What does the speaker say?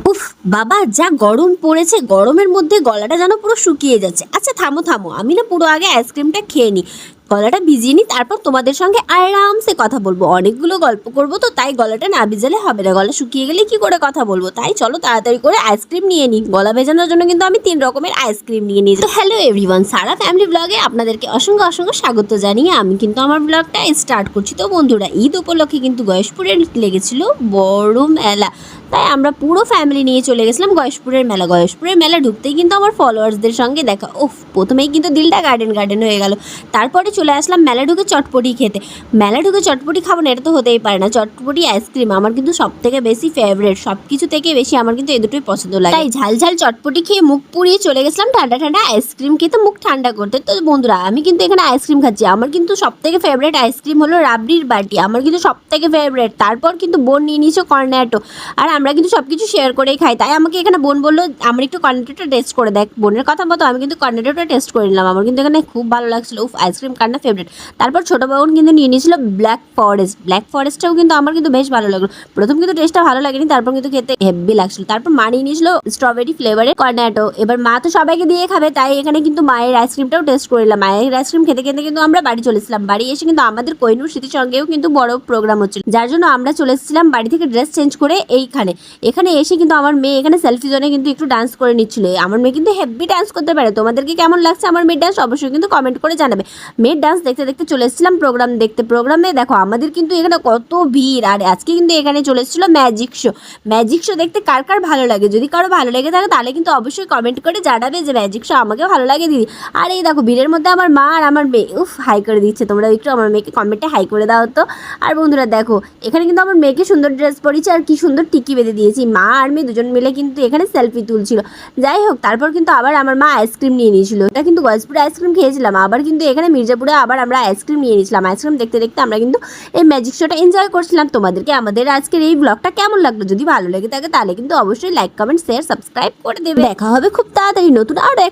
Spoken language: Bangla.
উফ বাবা, যা গরম পড়েছে, গরমের মধ্যে গলাটা যেন পুরো শুকিয়ে যাচ্ছে। আচ্ছা থামো থামো, আমি না পুরো আগে আইসক্রিমটা খেয়ে নিই, গলাটা ভিজিয়ে নিই, তারপর তোমাদের সঙ্গে আরামসে কথা বলবো। অনেকগুলো গল্প করবো তো, তাই গলাটা না ভিজালে হবে না, গলা শুকিয়ে গেলে কি করে কথা বলবো। তাই চলো তাড়াতাড়ি করে আইসক্রিম নিয়ে নিই। গলা ভেজানোর জন্য কিন্তু আমি 3 রকমের আইসক্রিম নিয়ে নিই। তো হ্যালো এভরিওয়ান, সারা ফ্যামিলি ব্লগে আপনাদেরকে অসংখ্য অসংখ্য স্বাগত জানিয়ে আমি কিন্তু আমার ব্লগটা স্টার্ট করছি। তো বন্ধুরা, ঈদ উপলক্ষে কিন্তু গয়েশপুরে লেগেছিল বড় মেলা, তাই আমরা পুরো ফ্যামিলি নিয়ে চলে গেছিলাম গয়েশপুরের মেলা। গয়েশপুরের মেলা ঢুকতেই কিন্তু আমার ফলোয়ার্সদের সঙ্গে দেখা, প্রথমেই কিন্তু দিলটা গার্ডেন গার্ডেন হয়ে গেল। তারপরে চলে আসলাম মেলা ঢুকে চটপটি খেতে। মেলা ঢুকে চটপটি খাবো না, এটা তো হতেই পারে না। চটপটি আইসক্রিম আমার কিন্তু সব থেকে বেশি ফেভারিট, সব কিছু থেকে বেশি আমার কিন্তু এই দুটোই পছন্দ লাগে। তাই ঝাল ঝাল চটপটি খেয়ে মুখ পুড়িয়ে চলে গেছিলাম ঠান্ডা ঠান্ডা আইসক্রিম খেতে, মুখ ঠান্ডা করতে। তো বন্ধুরা, আমি কিন্তু এখানে আইসক্রিম খাচ্ছি। আমার কিন্তু সব থেকে ফেভারিট আইসক্রিম হলো রাবড়ির বাটি, আমার কিন্তু সব থেকে ফেভারিট। তারপর কিন্তু বোন নিয়ে নিয়েছে কর্নেটো, আর আমরা কিন্তু সব কিছু শেয়ার করেই খাই। তাই আমাকে এখানে বোন বললো আমার একটু কর্নেটোটা টেস্ট করে দেখ। বোনের কথা মতো আমি কিন্তু কর্নেটোটা টেস্ট করে নিলাম, আমার কিন্তু এখানে খুব ভালো লাগছিল। আইসক্রিম কার না ফেভারিট। তারপর ছোটো বোন কিন্তু নিয়ে নিয়েছিল ব্ল্যাক ফরেস্ট। ব্ল্যাক ফরেস্টটাও কিন্তু আমার কিন্তু বেশ ভালো লাগলো। প্রথম কিন্তু টেস্টটা ভালো লাগেনি, তারপর কিন্তু খেতে হেভি লাগছিল। তারপর মা নিয়ে নিয়েছিল স্ট্রবেরি ফ্লেভারের কর্নেটো। এবার মা তো সবাইকে দিয়ে খাবে, তাই এখানে কিন্তু মায়ের আইসক্রিমটাও টেস্ট করে নিলাম। মায়ের আইসক্রিম খেতে খেতে কিন্তু আমরা বাড়ি চলেছিলাম। বাড়ি এসে কিন্তু আমাদের কোহিনুর স্মৃতির সঙ্গেও কিন্তু বড় প্রোগ্রাম হচ্ছিল, যার জন্য আমরা চলে এসেছিলাম বাড়ি থেকে ড্রেস চেঞ্জ করে এখানে এসে কিন্তু আমার মেয়ে এখানে সেলফি জোনে কিন্তু একটু ডান্স করে নিচ্ছিল। আমার মেয়ে কিন্তু হেভি ডান্স করতে পারে। তোমাদেরকে কেমন লাগছে আমার মেয়ের ডান্স অবশ্যই কিন্তু কমেন্ট করে জানাবে। মেয়ের ডান্স দেখতে দেখতে চলে এসেছিলাম প্রোগ্রাম দেখতে। প্রোগ্রামে দেখো আমাদের কিন্তু এখানে কত ভিড়। আর আজকে কিন্তু এখানে চলে এসেছিলো ম্যাজিক শো। ম্যাজিক শো দেখতে কার কার ভালো লাগে, যদি কারো ভালো লেগে থাকে তাহলে কিন্তু অবশ্যই কমেন্ট করে জানাবে যে ম্যাজিক শো আমাকেও ভালো লাগে দিদি। আর এই দেখো ভিড়ের মধ্যে আমার মা আর আমার মেয়ে হাই করে দিচ্ছে। তোমরা একটু আমার মেয়েকে কমেন্টে হাই করে দাও তো। আর বন্ধুরা দেখো, এখানে কিন্তু আমার মেয়েকে সুন্দর ড্রেস পরিয়েছে আর কি সুন্দর টিকি বেঁধে দিয়েছি। মা আর মেয়ে দুজন মিলে কিন্তু এখানে সেলফি তুলছিল। যাই হোক, তারপর কিন্তু আবার আমার মা আইসক্রিম নিয়ে নিয়েছিল। এটা কিন্তু গয়েশপুরে আইসক্রিম খেয়েছিলাম, আবার কিন্তু এখানে মির্জাপুরে আবার আমরা আইসক্রিম নিয়ে নিয়েছিলাম। আইসক্রিম দেখতে দেখতে আমরা কিন্তু এই ম্যাজিক শোটা এনজয় করছিলাম। তোমাদেরকে আমাদের আজকের এই ব্লগটা কেমন লাগলো, যদি ভালো লেগে থাকে তাহলে কিন্তু অবশ্যই লাইক কমেন্ট শেয়ার সাবস্ক্রাইব করে দেবে। দেখা হবে খুব তাড়াতাড়ি নতুন আরো একটা